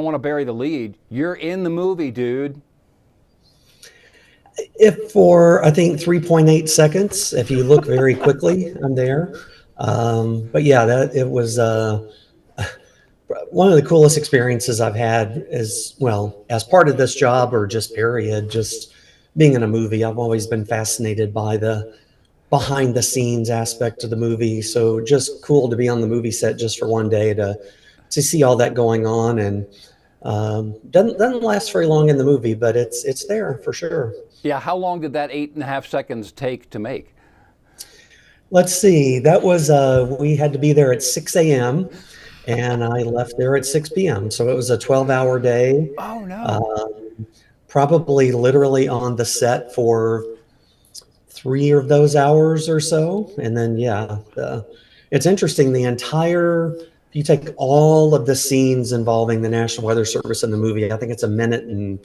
don't want to bury the lead. You're in the movie, dude. If for, I think, 3.8 seconds, if you look very quickly, I'm there. But yeah, it was one of the coolest experiences I've had as well, as part of this job or just period, just being in a movie. I've always been fascinated by the behind the scenes aspect of the movie. So just cool to be on the movie set just for one day to see all that going on. And doesn't last very long in the movie, but it's there for sure. Yeah, how long did that 8.5 seconds take to make? Let's see. That was we had to be there at 6 a.m. and I left there at 6 p.m. So it was a 12-hour day. Oh no. Probably literally on the set for 3 of those hours or so. And then it's interesting. If you take all of the scenes involving the National Weather Service in the movie, I think it's 1 minute and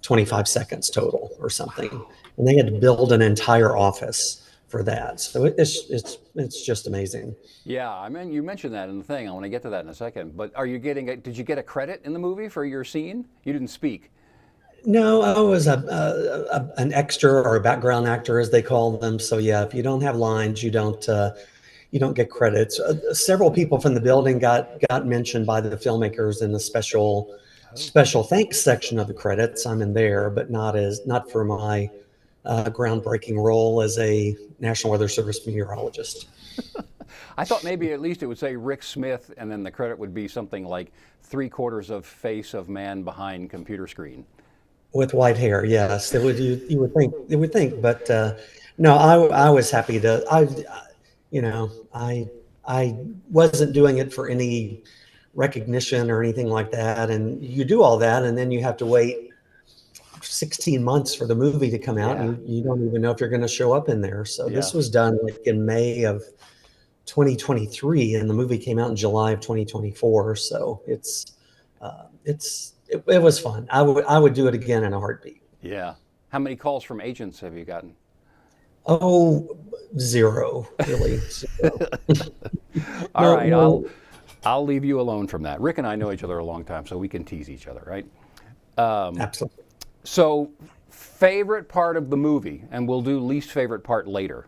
25 seconds total or something. And they had to build an entire office for that. So it's just amazing. Yeah, I mean, you mentioned that in the thing. I want to get to that in a second. But did you get a credit in the movie for your scene? You didn't speak. No, I was an extra or a background actor, as they call them. So yeah, if you don't have lines, you don't get credits. Several people from the building got mentioned by the filmmakers in the special thanks section of the credits. I'm in there, but not for my groundbreaking role as a National Weather Service meteorologist. I thought maybe at least it would say Rick Smith, and then the credit would be something like 3/4 of face of man behind computer screen. With white hair, yes, it would. You would think, but no. I was happy to. I wasn't doing it for any recognition or anything like that. And you do all that, and then you have to wait 16 months for the movie to come out, and you don't even know if you're going to show up in there. So this was done like in May of 2023, and the movie came out in July of 2024. So it was fun. I would do it again in a heartbeat. Yeah. How many calls from agents have you gotten? Oh, zero, really. Zero. All right, I'll leave you alone from that. Rick and I know each other a long time, so we can tease each other, right? Absolutely. So, favorite part of the movie, and we'll do least favorite part later.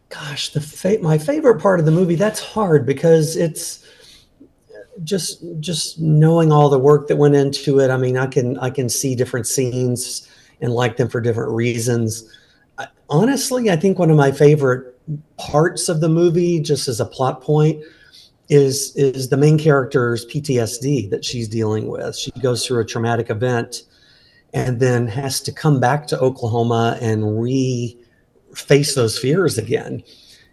Gosh, my favorite part of the movie, that's hard because it's just knowing all the work that went into it. I mean, I can see different scenes and like them for different reasons. Honestly, I think one of my favorite parts of the movie, just as a plot point, is the main character's PTSD that she's dealing with. She goes through a traumatic event and then has to come back to Oklahoma and face those fears again.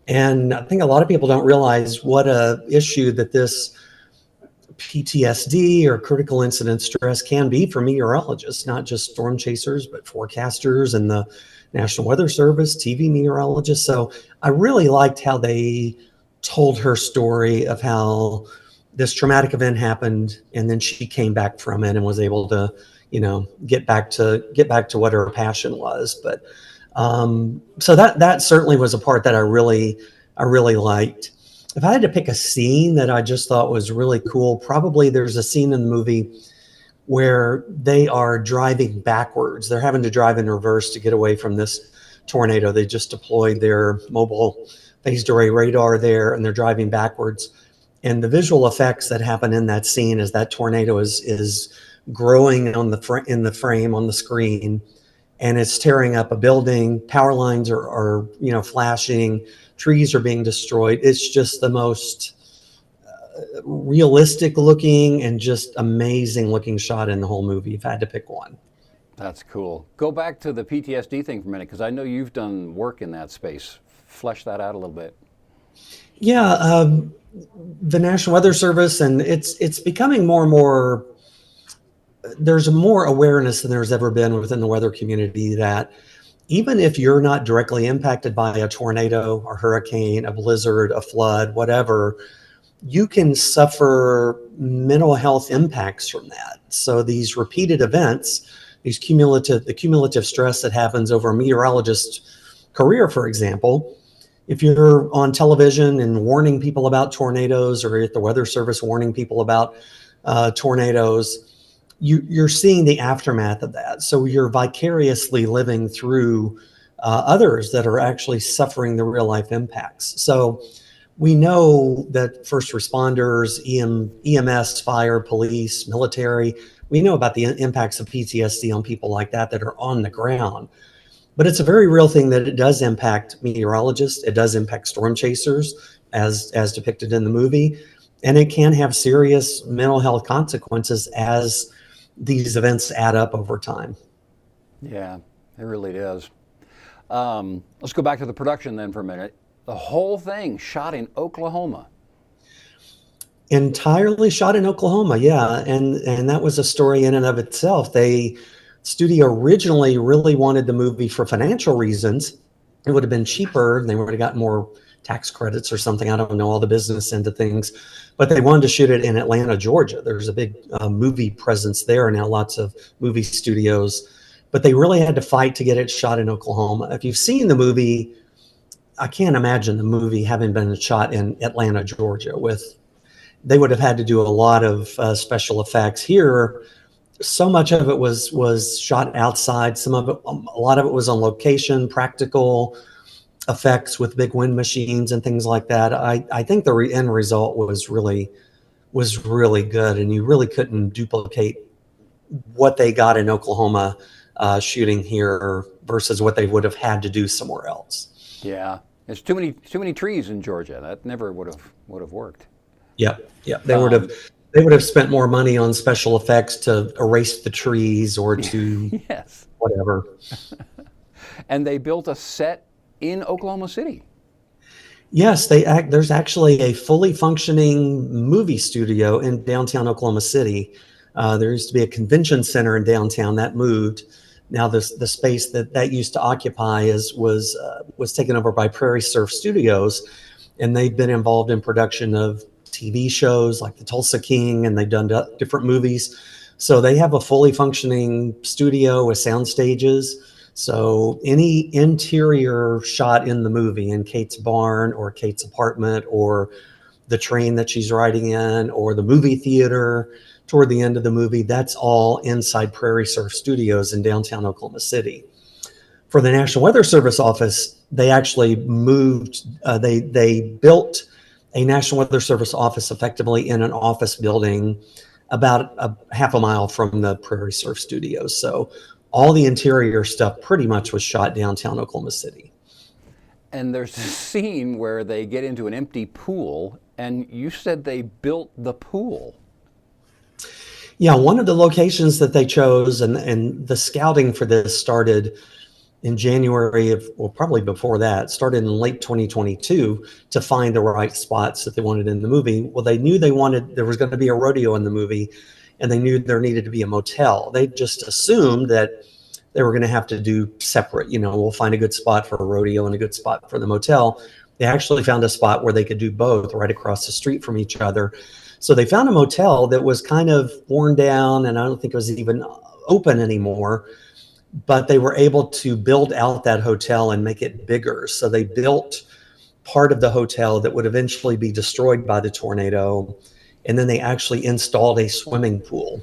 And I think a lot of people don't realize what a issue that this PTSD or critical incident stress can be for meteorologists, not just storm chasers, but forecasters and the National Weather Service, TV meteorologists. So I really liked how they told her story of how this traumatic event happened, and then she came back from it and was able to, get back to what her passion was. But so that certainly was a part that I really liked. If I had to pick a scene that I just thought was really cool, probably there's a scene in the movie where they are driving backwards. They're having to drive in reverse to get away from this tornado. They just deployed their mobile phased array radar there, and they're driving backwards. And the visual effects that happen in that scene as that tornado is growing in the frame on the screen, and it's tearing up a building. Power lines are flashing. Trees are being destroyed. It's just the most realistic looking and just amazing looking shot in the whole movie, if I had to pick one. That's cool. Go back to the PTSD thing for a minute, because I know you've done work in that space. Flesh that out a little bit. Yeah, the National Weather Service, and it's becoming more and more, there's more awareness than there's ever been within the weather community that even if you're not directly impacted by a tornado, a hurricane, a blizzard, a flood, whatever, you can suffer mental health impacts from that. So these repeated events, the cumulative stress that happens over a meteorologist's career, for example, if you're on television and warning people about tornadoes, or at the Weather Service warning people about tornadoes, you're seeing the aftermath of that. So you're vicariously living through others that are actually suffering the real life impacts. So we know that first responders, EMS, fire, police, military, we know about the impacts of PTSD on people like that are on the ground. But it's a very real thing that it does impact meteorologists. It does impact storm chasers, as depicted in the movie. And it can have serious mental health consequences as these events add up over time. Yeah, it really does. Let's go back to the production then for a minute. The whole thing shot in Oklahoma. Entirely shot in Oklahoma, yeah, and that was a story in and of itself. Studio originally really wanted the movie for financial reasons. It would have been cheaper, and they would have gotten more tax credits or something. I don't know all the business end of things, but they wanted to shoot it in Atlanta, Georgia. There's a big movie presence there now, lots of movie studios, but they really had to fight to get it shot in Oklahoma. If you've seen the movie, I can't imagine the movie having been shot in Atlanta, Georgia. They would have had to do a lot of special effects. Here, so much of it was shot outside. Some of it, a lot of it was on location, practical effects with big wind machines and things like that. I think the end result was really good, and you really couldn't duplicate what they got in Oklahoma shooting here versus what they would have had to do somewhere else. Yeah, there's too many trees in Georgia. That never would have worked. Yeah. They would have spent more money on special effects to erase the trees or to yes, whatever. And they built a set in Oklahoma City. Yes, there's actually a fully functioning movie studio in downtown Oklahoma City. There used to be a convention center in downtown that moved. Now the space that used to occupy was taken over by Prairie Surf Studios, and they've been involved in production of TV shows like The Tulsa King, and they've done different movies. So they have a fully functioning studio with sound stages. So any interior shot in the movie, in Kate's barn or Kate's apartment or the train that she's riding in or the movie theater toward the end of the movie, that's all inside Prairie Surf Studios in downtown Oklahoma City. For the National Weather Service office, they actually moved, they built a National Weather Service office effectively in an office building about a half a mile from the Prairie Surf Studios. So all the interior stuff pretty much was shot downtown Oklahoma City. And there's a scene where they get into an empty pool, and you said they built the pool. Yeah, one of the locations that they chose, and the scouting for this started in January probably before that, started in late 2022 to find the right spots that they wanted in the movie. Well, they knew there was going to be a rodeo in the movie, and they knew there needed to be a motel. They just assumed that they were going to have to do separate, we'll find a good spot for a rodeo and a good spot for the motel. They actually found a spot where they could do both right across the street from each other. So they found a motel that was kind of worn down, and I don't think it was even open anymore, but they were able to build out that hotel and make it bigger. So they built part of the hotel that would eventually be destroyed by the tornado, and then they actually installed a swimming pool.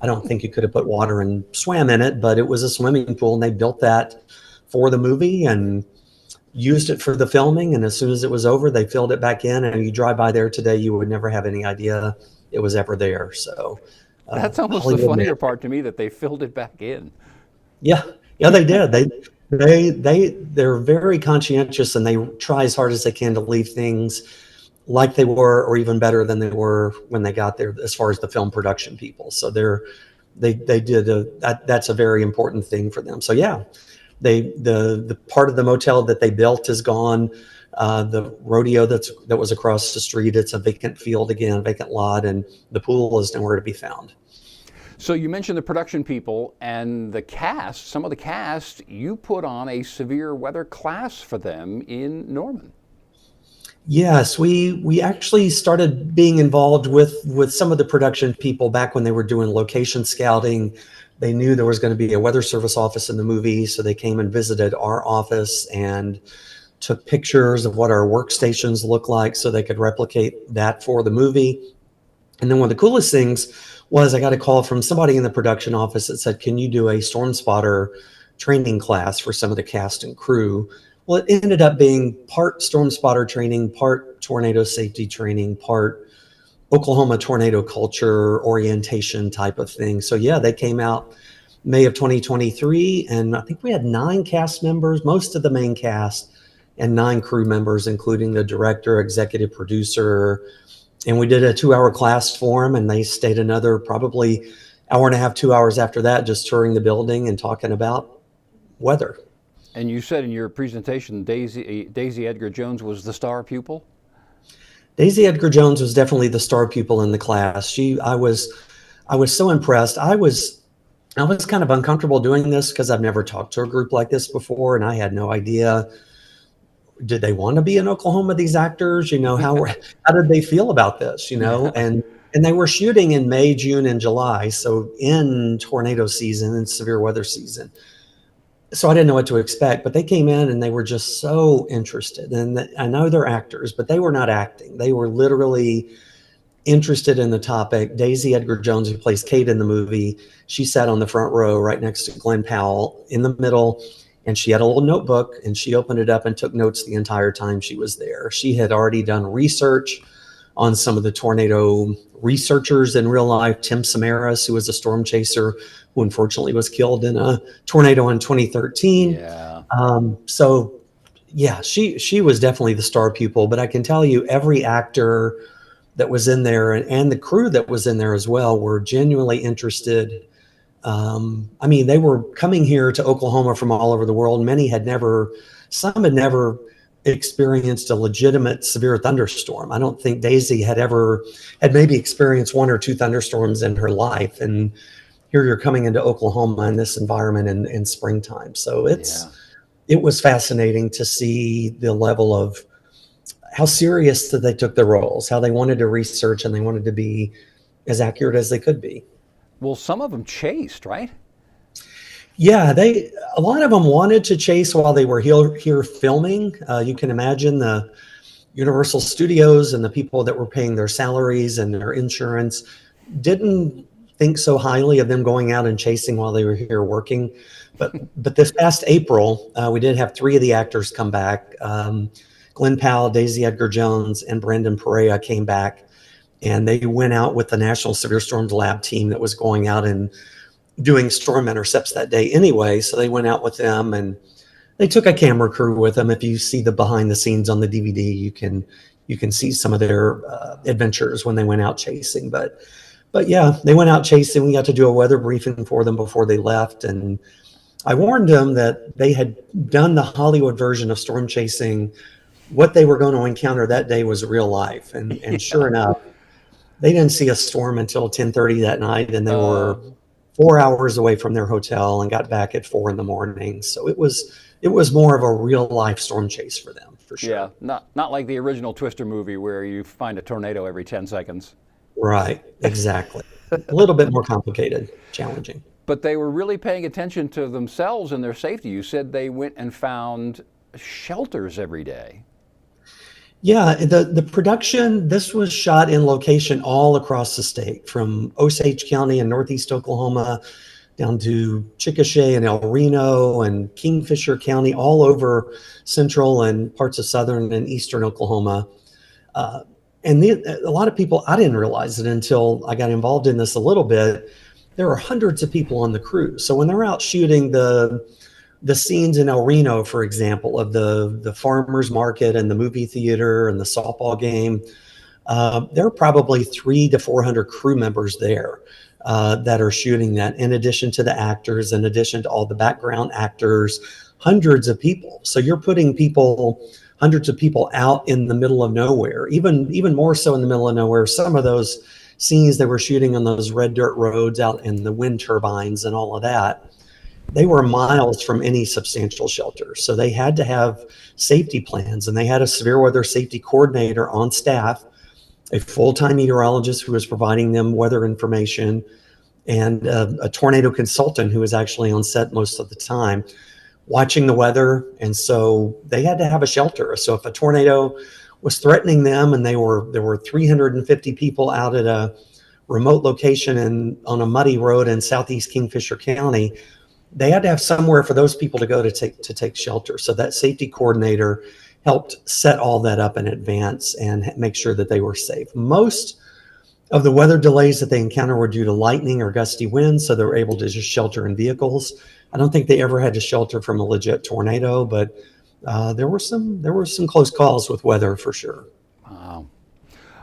I don't think you could have put water and swam in it, but it was a swimming pool, and they built that for the movie and used it for the filming. And as soon as it was over, they filled it back in, and you drive by there today, you would never have any idea it was ever there. So that's almost the funnier part to me, that they filled it back in. Yeah, they did. They're very conscientious, and they try as hard as they can to leave things like they were, or even better than they were when they got there, as far as the film production people. So that's a very important thing for them. So yeah, the part of the motel that they built is gone. The rodeo that was across the street, it's a vacant field again, vacant lot, and the pool is nowhere to be found. So you mentioned the production people and the cast. Some of the cast, you put on a severe weather class for them in Norman. Yes, we actually started being involved with some of the production people back when they were doing location scouting. They knew there was going to be a weather service office in the movie, so they came and visited our office and took pictures of what our workstations look like so they could replicate that for the movie. And then one of the coolest things was I got a call from somebody in the production office that said, can you do a storm spotter training class for some of the cast and crew? Well, it ended up being part storm spotter training, part tornado safety training, part Oklahoma tornado culture orientation type of thing. So yeah, they came out May of 2023, and I think we had 9 cast members, most of the main cast, and 9 crew members, including the director, executive producer. And we did a 2-hour class for them, and they stayed another probably hour and a half, 2 hours after that, just touring the building and talking about weather. And you said in your presentation, Daisy Edgar Jones was the star pupil? Daisy Edgar Jones was definitely the star pupil in the class. I was so impressed. I was kind of uncomfortable doing this because I've never talked to a group like this before, and I had no idea. Did they want to be in Oklahoma, these actors? How did they feel about this? And they were shooting in May, June, and July, so in tornado season and severe weather season. So I didn't know what to expect, but they came in and they were just so interested. And I know they're actors, but they were not acting. They were literally interested in the topic. Daisy Edgar Jones, who plays Kate in the movie, she sat on the front row right next to Glenn Powell in the middle, and she had a little notebook, and she opened it up and took notes the entire time she was there. She had already done research on some of the tornado researchers in real life. Tim Samaras, who was a storm chaser, who unfortunately was killed in a tornado in 2013. Yeah. So yeah, she was definitely the star pupil, but I can tell you every actor that was in there and the crew that was in there as well were genuinely interested. I mean, they were coming here to Oklahoma from all over the world. Some had never experienced a legitimate severe thunderstorm. I don't think Daisy had maybe experienced 1 or 2 thunderstorms in her life. And here you're coming into Oklahoma in this environment in springtime. So it was fascinating to see the level of how serious that they took the roles, how they wanted to research, and they wanted to be as accurate as they could be. Well, some of them chased, right? Yeah, a lot of them wanted to chase while they were here filming. You can imagine the Universal Studios and the people that were paying their salaries and their insurance didn't think so highly of them going out and chasing while they were here working. But this past April, we did have 3 of the actors come back. Glenn Powell, Daisy Edgar Jones, and Brendan Perea came back, and they went out with the National Severe Storms Lab team that was going out and doing storm intercepts that day anyway. So they went out with them, and they took a camera crew with them. If you see the behind the scenes on the DVD, you can see some of their adventures when they went out chasing. But yeah, they went out chasing. We got to do a weather briefing for them before they left, and I warned them that they had done the Hollywood version of storm chasing. What they were going to encounter that day was real life, and sure enough, they didn't see a storm until 10:30 that night, and they were 4 hours away from their hotel and got back at 4 a.m. So it was more of a real life storm chase for them, for sure. Yeah, not like the original Twister movie where you find a tornado every 10 seconds. Right, exactly. A little bit more complicated, challenging. But they were really paying attention to themselves and their safety. You said they went and found shelters every day. Yeah, the production, this was shot in location all across the state, from Osage County in northeast Oklahoma down to Chickasha and El Reno and Kingfisher County, all over central and parts of southern and eastern Oklahoma. And a lot of people, I didn't realize it until I got involved in this a little bit. There are hundreds of people on the crew. So when they're out shooting the scenes in El Reno, for example, of the farmers market and the movie theater and the softball game, there are probably 300 to 400 crew members there that are shooting that, in addition to the actors, in addition to all the background actors, hundreds of people. So you're putting hundreds of people out in the middle of nowhere, even more so in the middle of nowhere. Some of those scenes they were shooting on those red dirt roads out in the wind turbines and all of that, they were miles from any substantial shelter. So they had to have safety plans, and they had a severe weather safety coordinator on staff, a full-time meteorologist who was providing them weather information, and a tornado consultant who was actually on set most of the time watching the weather. And so they had to have a shelter. So if a tornado was threatening them, and there were 350 people out at a remote location on a muddy road in southeast Kingfisher County. They had to have somewhere for those people to go to take shelter. So that safety coordinator helped set all that up in advance and make sure that they were safe. Most of the weather delays that they encountered were due to lightning or gusty winds, so they were able to just shelter in vehicles. I don't think they ever had to shelter from a legit tornado, but there were some close calls with weather for sure. Wow.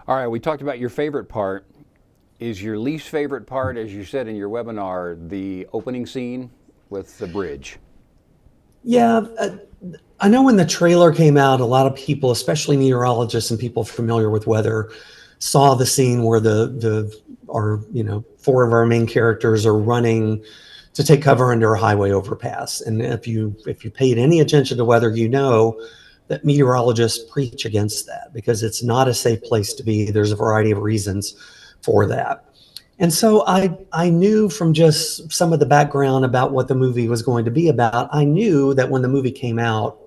All right, we talked about your favorite part. Is your least favorite part, as you said in your webinar, the opening scene with the bridge? Yeah, I know when the trailer came out, a lot of people, especially meteorologists and people familiar with weather, saw the scene where four of our main characters are running to take cover under a highway overpass. And if you paid any attention to weather, you know that meteorologists preach against that because it's not a safe place to be. There's a variety of reasons for that. And so I knew from just some of the background about what the movie was going to be about, I knew that when the movie came out,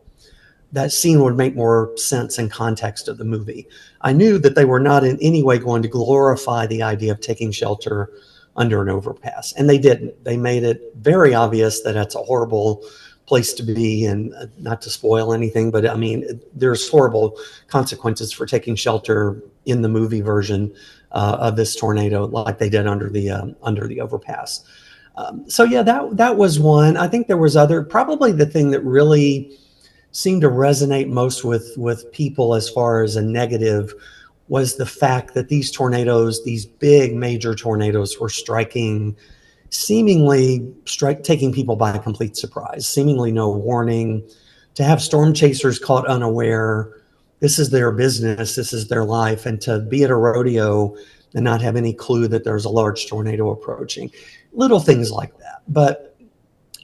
that scene would make more sense in context of the movie. I knew that they were not in any way going to glorify the idea of taking shelter under an overpass. And they didn't. They made it very obvious that it's a horrible place to be, and not to spoil anything, but I mean, there's horrible consequences for taking shelter in the movie version of this tornado, like they did under the overpass. So yeah, that was one. I think there was other, probably the thing that really seemed to resonate most with people as far as a negative was the fact that these tornadoes, these big major tornadoes, were taking people by a complete surprise, seemingly no warning. To have storm chasers caught unaware, this is their business, this is their life, and to be at a rodeo and not have any clue that there's a large tornado approaching. Little things like that. But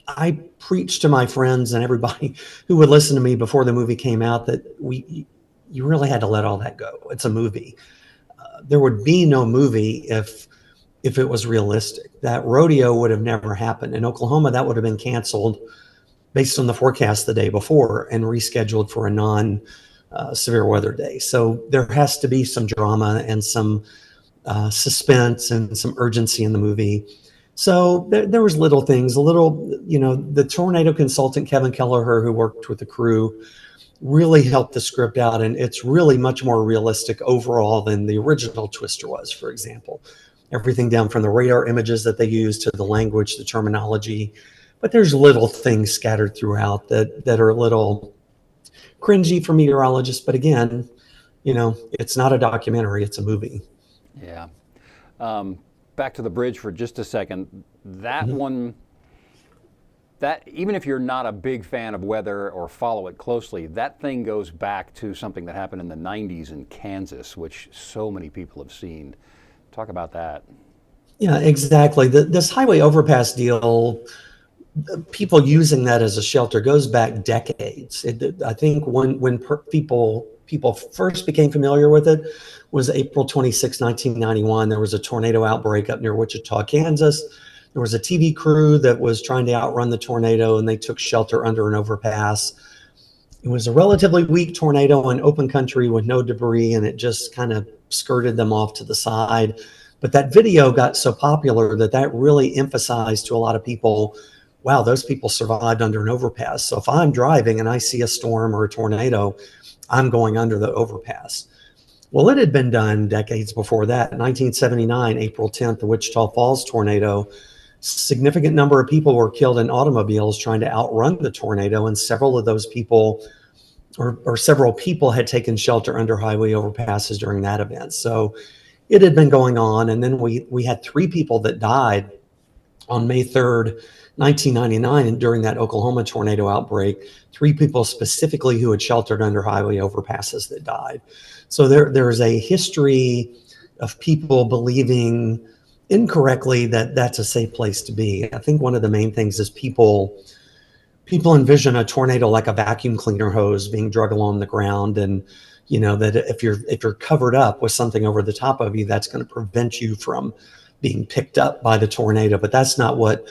I preached to my friends and everybody who would listen to me before the movie came out that you really had to let all that go. It's a movie. There would be no movie if it was realistic. That rodeo would have never happened. In Oklahoma, that would have been canceled based on the forecast the day before and rescheduled for a non-severe weather day. So there has to be some drama and some suspense and some urgency in the movie. So there was little things, the tornado consultant, Kevin Kelleher, who worked with the crew, really helped the script out. And it's really much more realistic overall than the original Twister was, for example. Everything down from the radar images that they use to the language, the terminology. But there's little things scattered throughout that are a little cringy for meteorologists. But again, it's not a documentary, it's a movie. Yeah. Back to the bridge for just a second. That one, that even if you're not a big fan of weather or follow it closely, that thing goes back to something that happened in the 90s in Kansas, which so many people have seen. Talk about that. Yeah, exactly. This highway overpass deal, people using that as a shelter goes back decades. I think when people first became familiar with it was April 26, 1991. There was a tornado outbreak up near Wichita, Kansas. There was a TV crew that was trying to outrun the tornado, and they took shelter under an overpass. It was a relatively weak tornado in open country with no debris, and it just kind of skirted them off to the side. But that video got so popular that really emphasized to a lot of people, wow, those people survived under an overpass. So if I'm driving and I see a storm or a tornado, I'm going under the overpass. Well, it had been done decades before that. In 1979, April 10th, the Wichita Falls tornado, significant number of people were killed in automobiles trying to outrun the tornado, and several of those people or several people had taken shelter under highway overpasses during that event. So it had been going on, and then we had 3 people that died on May 3rd, 1999, and during that Oklahoma tornado outbreak, 3 people specifically who had sheltered under highway overpasses that died. So there's a history of people believing incorrectly that that's a safe place to be. I think one of the main things is people envision a tornado like a vacuum cleaner hose being dragged along the ground, and that if you're covered up with something over the top of you, that's going to prevent you from being picked up by the tornado. But that's not what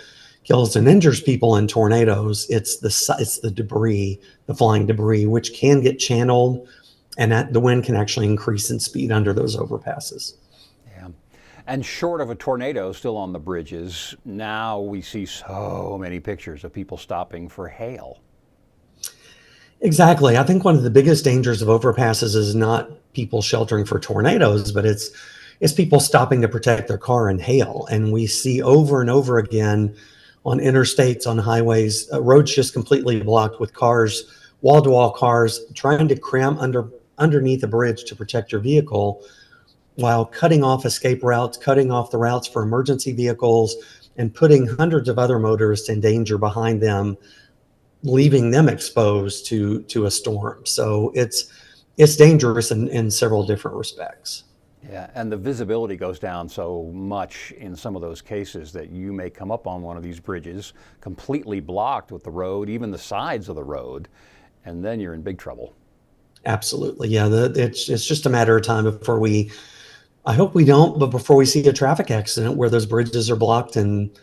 kills and injures people in tornadoes. It's the debris, the flying debris, which can get channeled and the wind can actually increase in speed under those overpasses. Yeah. And short of a tornado still on the bridges, now we see so many pictures of people stopping for hail. Exactly. I think one of the biggest dangers of overpasses is not people sheltering for tornadoes, but it's people stopping to protect their car in hail. And we see over and over again on interstates, on highways, roads just completely blocked with cars, wall-to-wall cars, trying to cram underneath a bridge to protect your vehicle, while cutting off escape routes, cutting off the routes for emergency vehicles, and putting hundreds of other motorists in danger behind them, leaving them exposed to a storm. So it's dangerous in several different respects. Yeah, and the visibility goes down so much in some of those cases that you may come up on one of these bridges completely blocked with the road, even the sides of the road, and then you're in big trouble. Absolutely. Yeah, it's just a matter of time before I hope we don't, but before we see a traffic accident where those bridges are blocked and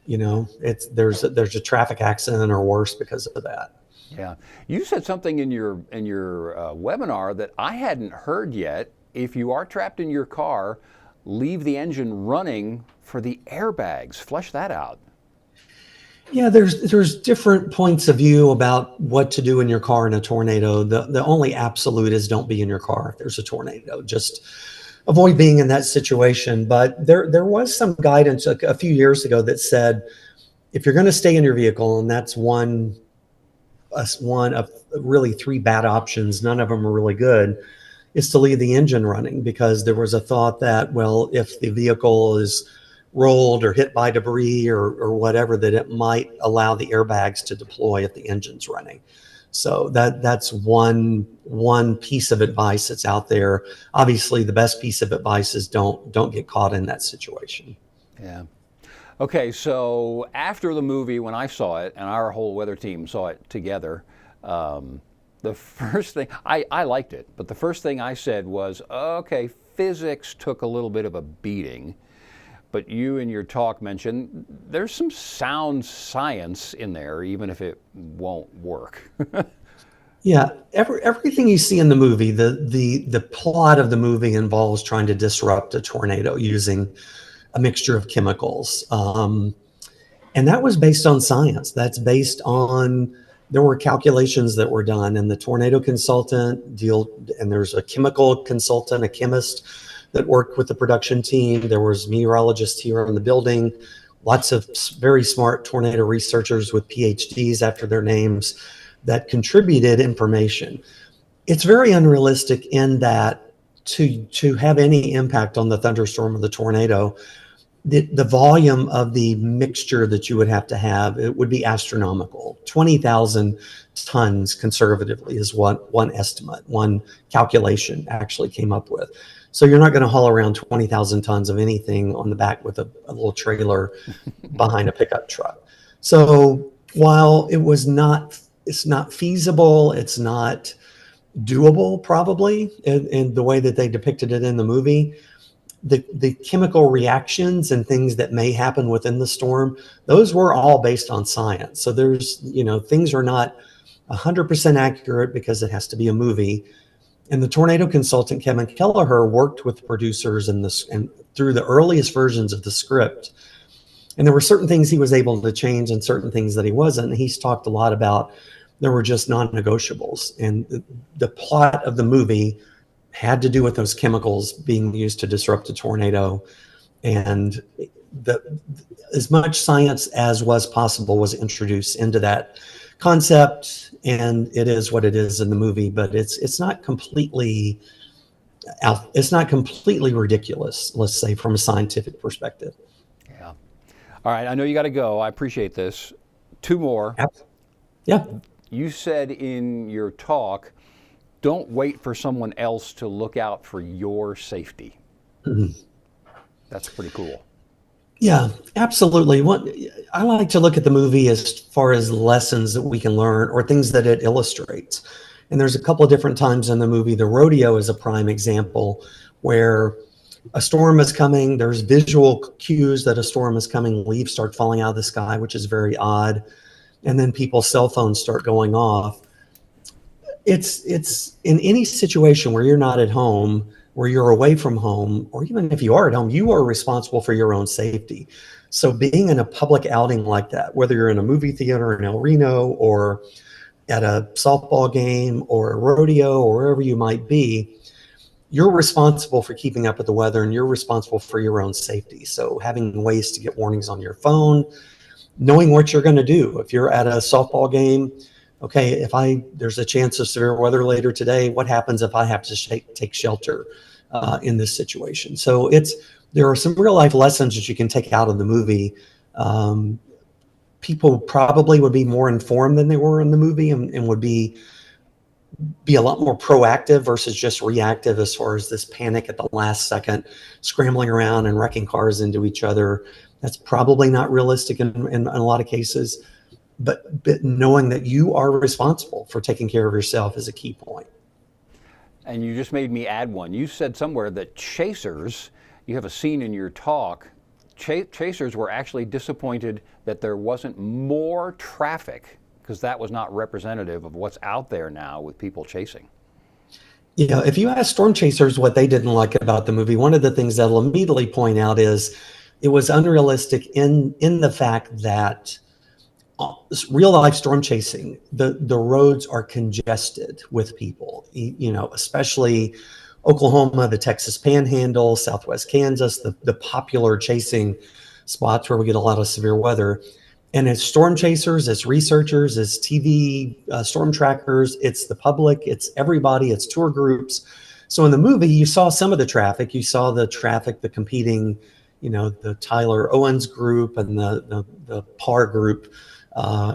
there's a traffic accident or worse because of that. Yeah, you said something in your webinar that I hadn't heard yet. If you are trapped in your car, leave the engine running for the airbags. Flesh that out. Yeah, there's different points of view about what to do in your car in a tornado. The only absolute is don't be in your car if there's a tornado. Just avoid being in that situation. But there was some guidance a few years ago that said if you're going to stay in your vehicle, and that's one of really three bad options, none of them are really good, is to leave the engine running, because there was a thought that, well, if the vehicle is rolled or hit by debris or whatever, that it might allow the airbags to deploy if the engine's running. So that's one piece of advice that's out there. Obviously, the best piece of advice is don't get caught in that situation. Yeah. Okay, so after the movie, when I saw it, and our whole weather team saw it together, the first thing, I liked it, but the first thing I said was, okay, physics took a little bit of a beating, but you in your talk mentioned there's some sound science in there, even if it won't work. Yeah, everything you see in the movie, the plot of the movie involves trying to disrupt a tornado using a mixture of chemicals. And that was based on science. That's based on, there were calculations that were done, and the tornado consultant and there's a chemical consultant, a chemist that worked with the production team. There was meteorologists here in the building, lots of very smart tornado researchers with PhDs after their names that contributed information. It's very unrealistic in that to have any impact on the thunderstorm or the tornado, the volume of the mixture that you would have to have, it would be astronomical. 20,000 tons conservatively is what one calculation actually came up with. So you're not going to haul around 20,000 tons of anything on the back with a little trailer behind a pickup truck. So while it's not feasible, it's not doable probably in the way that they depicted it in the movie, the chemical reactions and things that may happen within the storm, those were all based on science. So there's, things are not 100% accurate because it has to be a movie. And the tornado consultant, Kevin Kelleher, worked with producers and through the earliest versions of the script. And there were certain things he was able to change and certain things that he wasn't. And he's talked a lot about there were just non-negotiables. And the plot of the movie had to do with those chemicals being used to disrupt a tornado. And as much science as was possible was introduced into that concept, and it is what it is in the movie, but it's not completely ridiculous, let's say, from a scientific perspective. Yeah. All right, I know you got to go. I appreciate this. Two more. Yeah. You said in your talk, don't wait for someone else to look out for your safety. Mm-hmm. That's pretty cool. Yeah, absolutely. I like to look at the movie as far as lessons that we can learn or things that it illustrates. And there's a couple of different times in the movie. The rodeo is a prime example where a storm is coming. There's visual cues that a storm is coming. Leaves start falling out of the sky, which is very odd. And then people's cell phones start going off. it's in any situation where you're not at home, where you're away from home, or even if you are at home, you are responsible for your own safety. So being in a public outing like that, whether you're in a movie theater in El Reno or at a softball game or a rodeo or wherever you might be, you're responsible for keeping up with the weather and you're responsible for your own safety. So having ways to get warnings on your phone, knowing what you're going to do. If you're at a softball game, okay, there's a chance of severe weather later today, what happens if I have to take shelter in this situation? So there are some real life lessons that you can take out of the movie. People probably would be more informed than they were in the movie and would be a lot more proactive versus just reactive as far as this panic at the last second, scrambling around and wrecking cars into each other. That's probably not realistic in a lot of cases, but knowing that you are responsible for taking care of yourself is a key point. And you just made me add one. You said somewhere that chasers, you have a scene in your talk, chasers were actually disappointed that there wasn't more traffic because that was not representative of what's out there now with people chasing. Yeah, if you ask storm chasers what they didn't like about the movie, one of the things they'll immediately point out is it was unrealistic in the fact that real life storm chasing, the roads are congested with people, especially Oklahoma, the Texas Panhandle, Southwest Kansas, the popular chasing spots where we get a lot of severe weather. And as storm chasers, as researchers, as TV storm trackers, it's the public, it's everybody, it's tour groups. So in the movie, you saw some of the traffic. You saw the traffic, the competing, the Tyler Owens group and the Parr group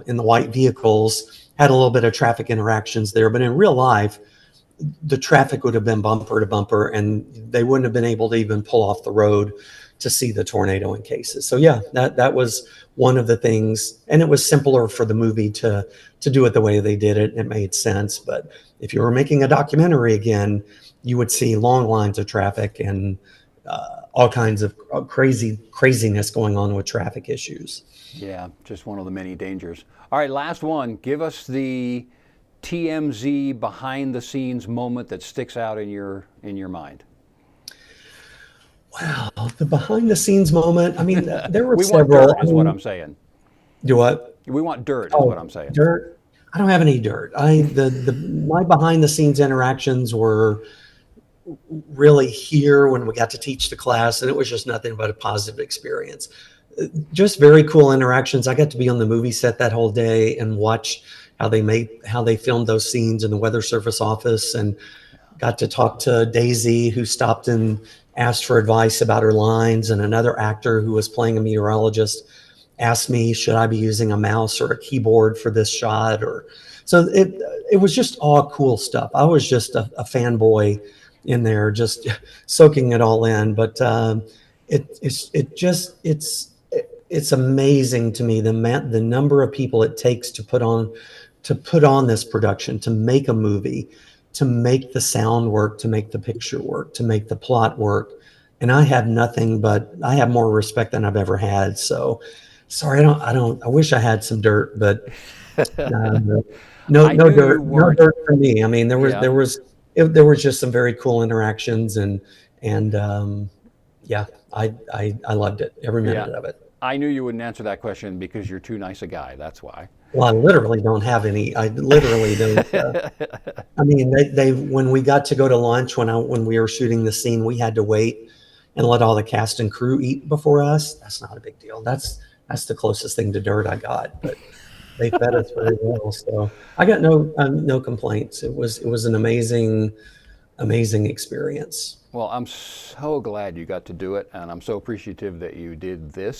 in the white vehicles had a little bit of traffic interactions there. But in real life, the traffic would have been bumper to bumper and they wouldn't have been able to even pull off the road to see the tornado in cases. So yeah, that was one of the things, and it was simpler for the movie to do it the way they did it. It made sense. But if you were making a documentary again, you would see long lines of traffic and all kinds of craziness going on with traffic issues. Yeah, just one of the many dangers. All right, last one. Give us the TMZ behind the scenes moment that sticks out in your mind. Wow, the behind the scenes moment. I mean, there were We several. want dirt, is what I'm saying. Do what? We want dirt, is what I'm saying. Dirt. I don't have any dirt. My behind the scenes interactions were really here when we got to teach the class, and it was just nothing but a positive experience. Just very cool interactions. I got to be on the movie set that whole day and watch how they filmed those scenes in the Weather Service office, and got to talk to Daisy, who stopped and asked for advice about her lines, and another actor who was playing a meteorologist asked me, should I be using a mouse or a keyboard for this shot? So it was just all cool stuff. I was just a fanboy in there, just soaking it all in. But it's amazing to me the number of people it takes to put on this production, to make a movie, to make the sound work, to make the picture work, to make the plot work. And I have more respect than I've ever had. So sorry, I wish I had some dirt, but no dirt for me. I mean, there was just some very cool interactions and yeah, I loved it, every minute of it. I knew you wouldn't answer that question because you're too nice a guy. That's why. Well, I literally don't have any. I literally don't. I mean, when we got to go to lunch when we were shooting the scene, we had to wait and let all the cast and crew eat before us. That's not a big deal. That's the closest thing to dirt I got. But they fed us very well, so I got no complaints. It was an amazing experience. Well, I'm so glad you got to do it, and I'm so appreciative that you did this.